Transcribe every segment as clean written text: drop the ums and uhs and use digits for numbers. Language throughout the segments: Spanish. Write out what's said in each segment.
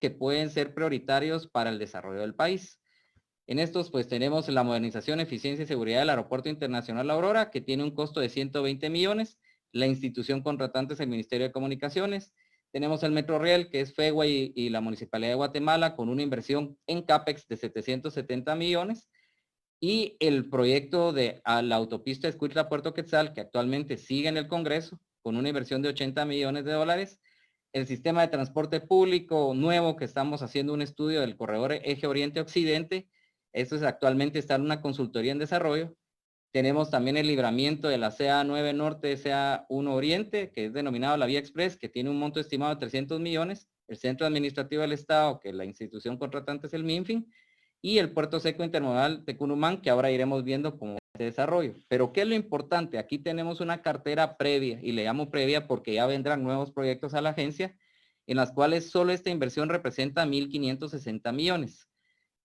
que pueden ser prioritarios para el desarrollo del país. En estos, pues tenemos la modernización, eficiencia y seguridad del Aeropuerto Internacional Aurora, que tiene un costo de 120 millones. La institución contratante es el Ministerio de Comunicaciones. Tenemos el Metroriel, que es FEGUA y la Municipalidad de Guatemala, con una inversión en CAPEX de 770 millones. Y el proyecto de la autopista Escuintla-Puerto Quetzal, que actualmente sigue en el Congreso, con una inversión de 80 millones de dólares. El sistema de transporte público nuevo, que estamos haciendo un estudio del corredor Eje Oriente-Occidente. Esto es actualmente está en una consultoría en desarrollo. Tenemos también el libramiento de la CA9 Norte, CA1 Oriente, que es denominado la Vía Express, que tiene un monto estimado de 300 millones. El Centro Administrativo del Estado, que la institución contratante es el MINFIN, y el Puerto Seco Intermodal de Cunumán, que ahora iremos viendo cómo se desarrollo. Pero ¿qué es lo importante? Aquí tenemos una cartera previa, y le llamo previa porque ya vendrán nuevos proyectos a la agencia, en las cuales solo esta inversión representa 1.560 millones.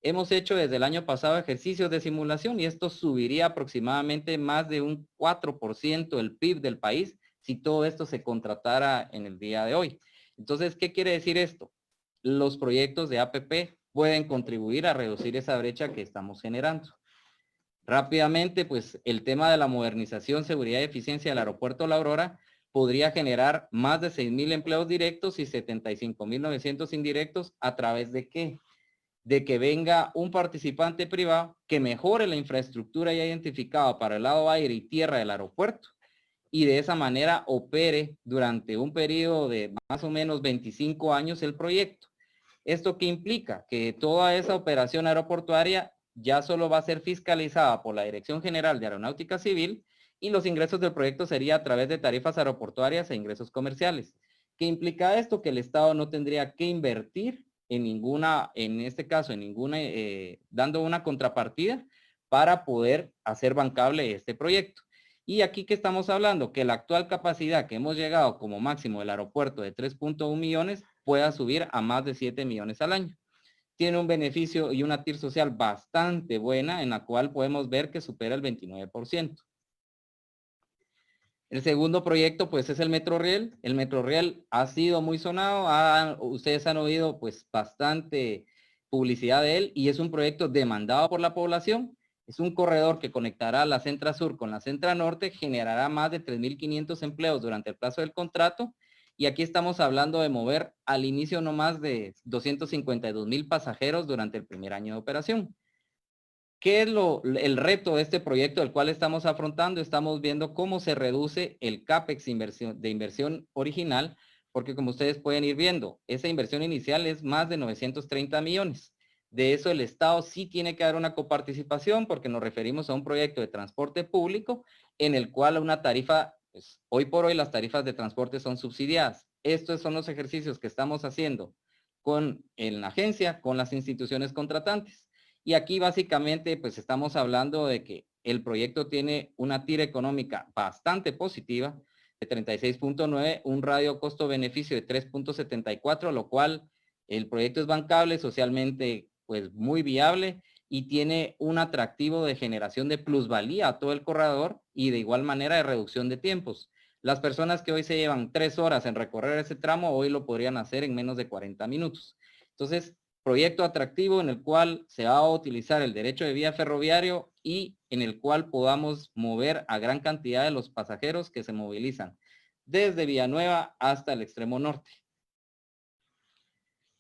Hemos hecho desde el año pasado ejercicios de simulación y esto subiría aproximadamente más de un 4% el PIB del país si todo esto se contratara en el día de hoy. Entonces, ¿qué quiere decir esto? Los proyectos de APP pueden contribuir a reducir esa brecha que estamos generando. Rápidamente, pues el tema de la modernización, seguridad y eficiencia del aeropuerto La Aurora podría generar más de 6,000 empleos directos y 75,900 indirectos. ¿A través de qué? De que venga un participante privado que mejore la infraestructura ya identificada para el lado aire y tierra del aeropuerto y de esa manera opere durante un periodo de más o menos 25 años el proyecto. ¿Esto qué implica? Que toda esa operación aeroportuaria ya solo va a ser fiscalizada por la Dirección General de Aeronáutica Civil y los ingresos del proyecto sería a través de tarifas aeroportuarias e ingresos comerciales. ¿Qué implica esto? Que el Estado no tendría que invertir en ninguna, en este caso, en ninguna, dando una contrapartida para poder hacer bancable este proyecto. Y aquí que estamos hablando, que la actual capacidad que hemos llegado como máximo del aeropuerto de 3.1 millones pueda subir a más de 7 millones al año. Tiene un beneficio y una TIR social bastante buena en la cual podemos ver que supera el 29%. El segundo proyecto pues es el Metroriel. El Metroriel ha sido muy sonado, ustedes han oído pues bastante publicidad de él y es un proyecto demandado por la población. Es un corredor que conectará la Centra Sur con la Centra Norte, generará más de 3.500 empleos durante el plazo del contrato y aquí estamos hablando de mover al inicio no más de 252,000 pasajeros durante el primer año de operación. ¿Qué es el reto de este proyecto del cual estamos afrontando? Estamos viendo cómo se reduce el CAPEX de inversión original, porque como ustedes pueden ir viendo, esa inversión inicial es más de 930 millones. De eso el Estado sí tiene que dar una coparticipación porque nos referimos a un proyecto de transporte público en el cual una tarifa, pues, hoy por hoy las tarifas de transporte son subsidiadas. Estos son los ejercicios que estamos haciendo en la agencia, con las instituciones contratantes. Y aquí básicamente pues estamos hablando de que el proyecto tiene una tira económica bastante positiva de 36.9, un radio costo-beneficio de 3.74, lo cual el proyecto es bancable, socialmente pues muy viable y tiene un atractivo de generación de plusvalía a todo el corredor y de igual manera de reducción de tiempos. Las personas que hoy se llevan 3 horas en recorrer ese tramo, hoy lo podrían hacer en menos de 40 minutos. Entonces, proyecto atractivo en el cual se va a utilizar el derecho de vía ferroviario y en el cual podamos mover a gran cantidad de los pasajeros que se movilizan desde Villanueva hasta el extremo norte.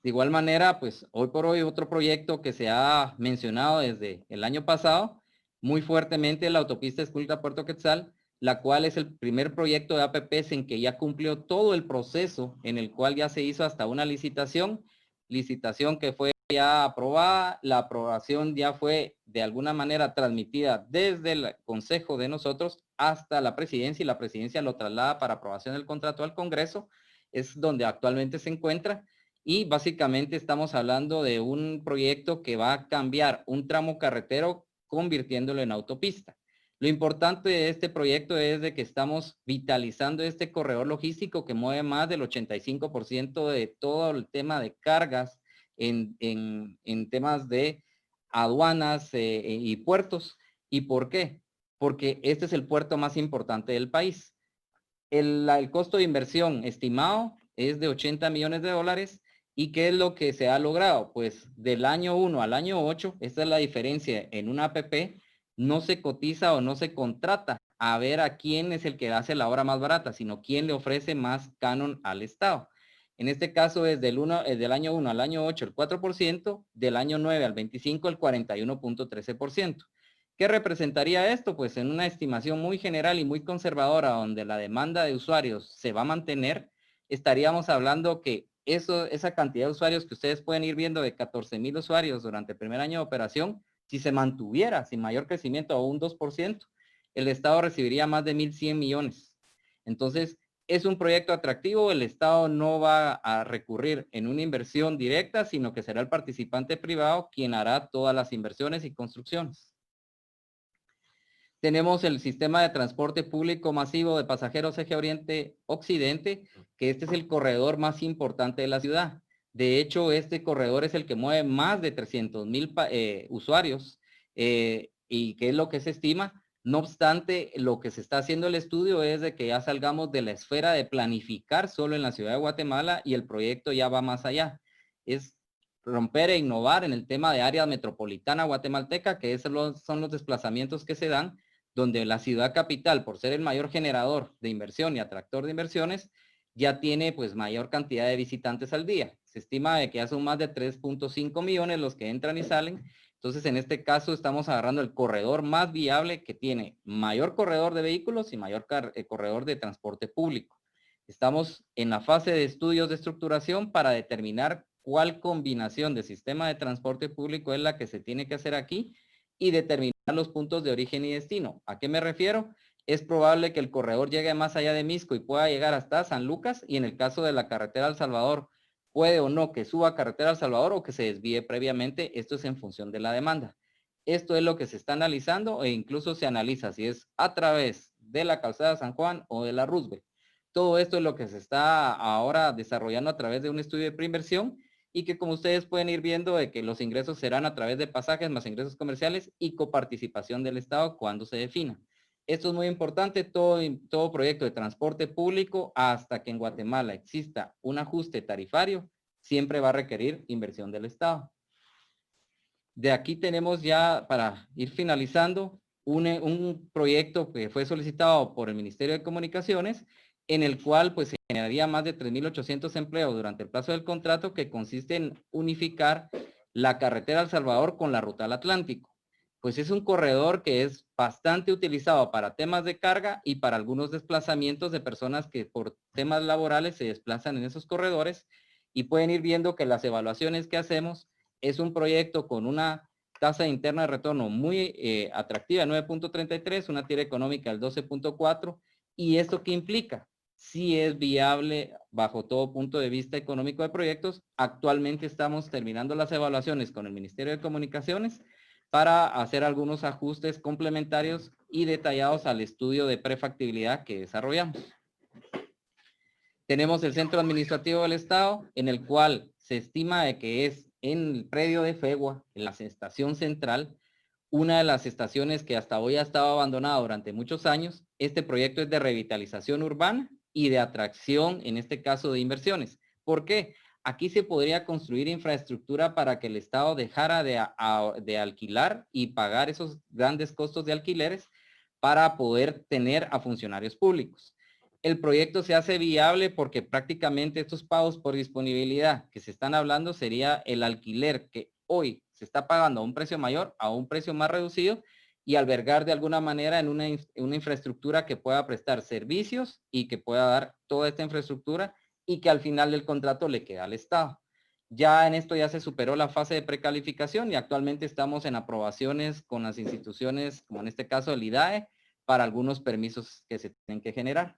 De igual manera, pues hoy por hoy otro proyecto que se ha mencionado desde el año pasado, muy fuertemente la autopista Escuintla-Puerto Quetzal, la cual es el primer proyecto de APPs en que ya cumplió todo el proceso en el cual ya se hizo hasta una licitación que fue ya aprobada, la aprobación ya fue de alguna manera transmitida desde el consejo de nosotros hasta la presidencia y la presidencia lo traslada para aprobación del contrato al Congreso, es donde actualmente se encuentra. Y básicamente estamos hablando de un proyecto que va a cambiar un tramo carretero convirtiéndolo en autopista. Lo importante de este proyecto es de que estamos vitalizando este corredor logístico que mueve más del 85% de todo el tema de cargas en temas de aduanas y puertos. ¿Y por qué? Porque este es el puerto más importante del país. El costo de inversión estimado es de 80 millones de dólares ¿Y qué es lo que se ha logrado? Pues del año 1 al año 8, esta es la diferencia en una APP, no se cotiza o no se contrata a ver a quién es el que hace la obra más barata, sino quién le ofrece más canon al Estado. En este caso es del año 1 al año 8 el 4%, del año 9 al 25 el 41.13%. ¿Qué representaría esto? Pues en una estimación muy general y muy conservadora, donde la demanda de usuarios se va a mantener, estaríamos hablando que esa cantidad de usuarios que ustedes pueden ir viendo de 14,000 usuarios durante el primer año de operación, si se mantuviera sin mayor crecimiento a un 2%, el Estado recibiría más de 1,100 millones. Entonces, es un proyecto atractivo, el Estado no va a recurrir en una inversión directa, sino que será el participante privado quien hará todas las inversiones y construcciones. Tenemos el sistema de transporte público masivo de pasajeros Eje Oriente Occidente, que este es el corredor más importante de la ciudad. De hecho, este corredor es el que mueve más de 300,000 usuarios y que es lo que se estima. No obstante, lo que se está haciendo el estudio es de que ya salgamos de la esfera de planificar solo en la ciudad de Guatemala y el proyecto ya va más allá. Es romper e innovar en el tema de área metropolitana guatemalteca, que esos son los desplazamientos que se dan donde la ciudad capital, por ser el mayor generador de inversión y atractor de inversiones, ya tiene pues mayor cantidad de visitantes al día. Se estima de que ya son más de 3.5 millones los que entran y salen. Entonces, en este caso estamos agarrando el corredor más viable que tiene mayor corredor de vehículos y mayor corredor de transporte público. Estamos en la fase de estudios de estructuración para determinar cuál combinación de sistema de transporte público es la que se tiene que hacer aquí y determinar los puntos de origen y destino. ¿A qué me refiero? Es probable que el corredor llegue más allá de Misco y pueda llegar hasta San Lucas, y en el caso de la carretera al Salvador, puede o no que suba carretera al Salvador o que se desvíe previamente. Esto es en función de la demanda. Esto es lo que se está analizando e incluso se analiza si es a través de la calzada San Juan o de la Roosevelt. Todo esto es lo que se está ahora desarrollando a través de un estudio de preinversión y que como ustedes pueden ir viendo de que los ingresos serán a través de pasajes más ingresos comerciales y coparticipación del Estado cuando se defina. Esto es muy importante, todo proyecto de transporte público hasta que en Guatemala exista un ajuste tarifario, siempre va a requerir inversión del Estado. De aquí tenemos ya, para ir finalizando, un proyecto que fue solicitado por el Ministerio de Comunicaciones, en el cual pues se generaría más de 3,800 empleos durante el plazo del contrato, que consiste en unificar la carretera El Salvador con la ruta al Atlántico. Pues es un corredor que es bastante utilizado para temas de carga y para algunos desplazamientos de personas que por temas laborales se desplazan en esos corredores, y pueden ir viendo que las evaluaciones que hacemos es un proyecto con una tasa interna de retorno muy atractiva, 9.33, una tira económica del 12.4, y esto qué implica, si es viable bajo todo punto de vista económico de proyectos. Actualmente estamos terminando las evaluaciones con el Ministerio de Comunicaciones para hacer algunos ajustes complementarios y detallados al estudio de prefactibilidad que desarrollamos. Tenemos el Centro Administrativo del Estado, en el cual se estima de que es en el predio de FEGUA, en la estación central, una de las estaciones que hasta hoy ha estado abandonada durante muchos años. Este proyecto es de revitalización urbana y de atracción, en este caso de inversiones. ¿Por qué? Aquí se podría construir infraestructura para que el Estado dejara de alquilar y pagar esos grandes costos de alquileres para poder tener a funcionarios públicos. El proyecto se hace viable porque prácticamente estos pagos por disponibilidad que se están hablando sería el alquiler que hoy se está pagando a un precio mayor, a un precio más reducido, y albergar de alguna manera en una infraestructura que pueda prestar servicios y que pueda dar toda esta infraestructura y que al final del contrato le queda al Estado. Ya en esto ya se superó la fase de precalificación y actualmente estamos en aprobaciones con las instituciones, como en este caso el IDAE, para algunos permisos que se tienen que generar.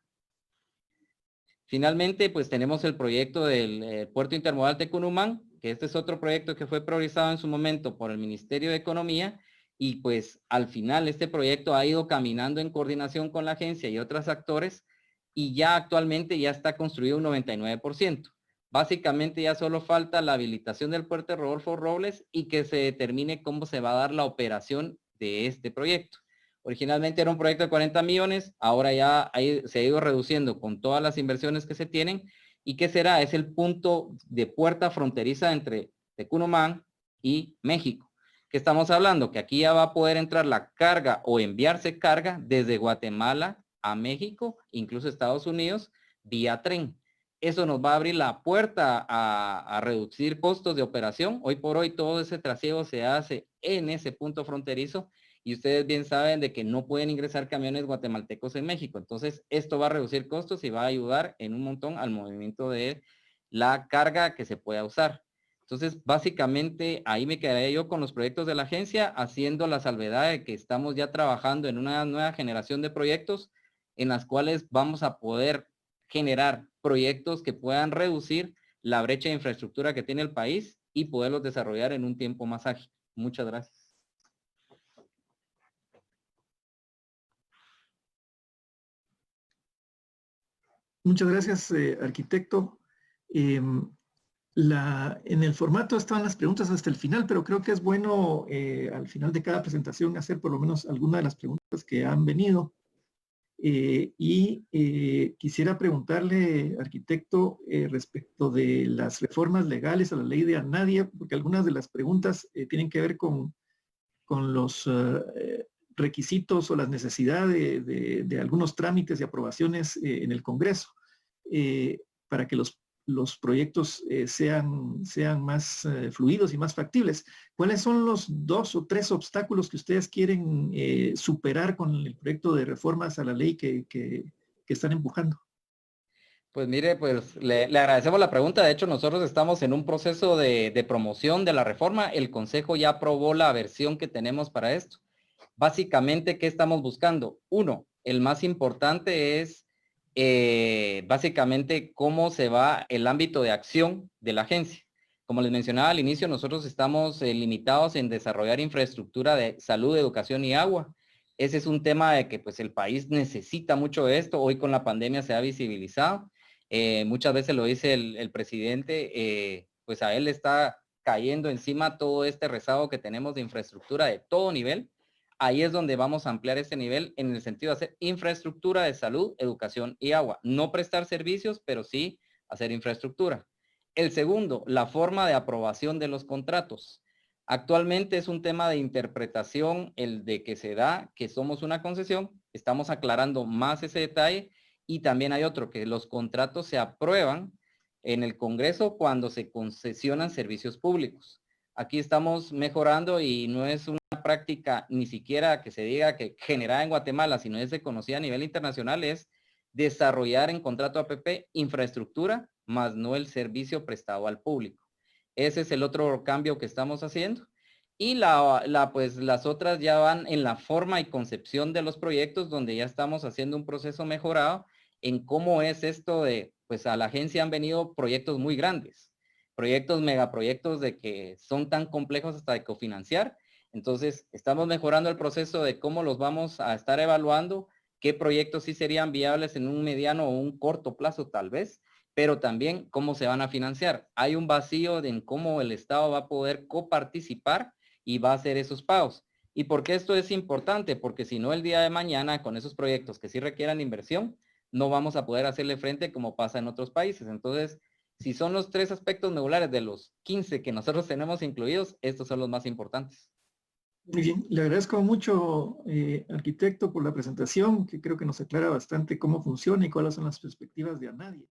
Finalmente, pues tenemos el proyecto del Puerto Intermodal Tecunumán, que este es otro proyecto que fue priorizado en su momento por el Ministerio de Economía, y pues al final este proyecto ha ido caminando en coordinación con la agencia y otros actores, y ya actualmente ya está construido un 99%. Básicamente ya solo falta la habilitación del puerto de Rodolfo Robles y que se determine cómo se va a dar la operación de este proyecto. Originalmente era un proyecto de 40 millones, ahora ya se ha ido reduciendo con todas las inversiones que se tienen, ¿Y qué será? Es el punto de puerta fronteriza entre Tecunumán y México. ¿Qué estamos hablando? Que aquí ya va a poder entrar la carga o enviarse carga desde Guatemala a México, incluso Estados Unidos, vía tren. Eso nos va a abrir la puerta a reducir costos de operación. Hoy por hoy todo ese trasiego se hace en ese punto fronterizo y ustedes bien saben de que no pueden ingresar camiones guatemaltecos en México. Entonces, esto va a reducir costos y va a ayudar en un montón al movimiento de la carga que se pueda usar. Entonces, básicamente, ahí me quedaré yo con los proyectos de la agencia, haciendo la salvedad de que estamos ya trabajando en una nueva generación de proyectos en las cuales vamos a poder generar proyectos que puedan reducir la brecha de infraestructura que tiene el país y poderlos desarrollar en un tiempo más ágil. Muchas gracias. Muchas gracias, arquitecto. En el formato estaban las preguntas hasta el final, pero creo que es bueno al final de cada presentación hacer por lo menos alguna de las preguntas que han venido. Quisiera preguntarle, arquitecto, respecto de las reformas legales a la ley de ANADIA, porque algunas de las preguntas tienen que ver con los requisitos o las necesidades de algunos trámites y aprobaciones en el Congreso para que los proyectos sean más fluidos y más factibles. ¿Cuáles son los 2 o 3 obstáculos que ustedes quieren superar con el proyecto de reformas a la ley que están empujando? Pues mire, pues le agradecemos la pregunta. De hecho, nosotros estamos en un proceso de promoción de la reforma. El Consejo ya aprobó la versión que tenemos para esto. Básicamente, ¿qué estamos buscando? Uno, el más importante es básicamente cómo se va el ámbito de acción de la agencia. Como les mencionaba al inicio, nosotros estamos limitados en desarrollar infraestructura de salud, educación y agua. Ese es un tema de que pues el país necesita mucho de esto. Hoy con la pandemia se ha visibilizado. Muchas veces lo dice el presidente, pues a él le está cayendo encima todo este rezago que tenemos de infraestructura de todo nivel. Ahí es donde vamos a ampliar ese nivel en el sentido de hacer infraestructura de salud, educación y agua. No prestar servicios, pero sí hacer infraestructura. El segundo, la forma de aprobación de los contratos. Actualmente es un tema de interpretación el de que se da que somos una concesión. Estamos aclarando más ese detalle y también hay otro, que los contratos se aprueban en el Congreso cuando se concesionan servicios públicos. Aquí estamos mejorando y no es una práctica ni siquiera que se diga que generada en Guatemala, sino es reconocida a nivel internacional, es desarrollar en contrato APP infraestructura, más no el servicio prestado al público. Ese es el otro cambio que estamos haciendo. Y pues las otras ya van en la forma y concepción de los proyectos, donde ya estamos haciendo un proceso mejorado en cómo es esto de, pues a la agencia han venido proyectos muy grandes, proyectos, megaproyectos de que son tan complejos hasta de cofinanciar. Entonces, estamos mejorando el proceso de cómo los vamos a estar evaluando, qué proyectos sí serían viables en un mediano o un corto plazo tal vez, pero también cómo se van a financiar. Hay un vacío en cómo el Estado va a poder coparticipar y va a hacer esos pagos. ¿Y por qué esto es importante? Porque si no, el día de mañana, con esos proyectos que sí requieran inversión, no vamos a poder hacerle frente como pasa en otros países. Entonces, si son los 3 aspectos medulares de los 15 que nosotros tenemos incluidos, estos son los más importantes. Muy bien, le agradezco mucho, arquitecto, por la presentación, que creo que nos aclara bastante cómo funciona y cuáles son las perspectivas de ANADIA.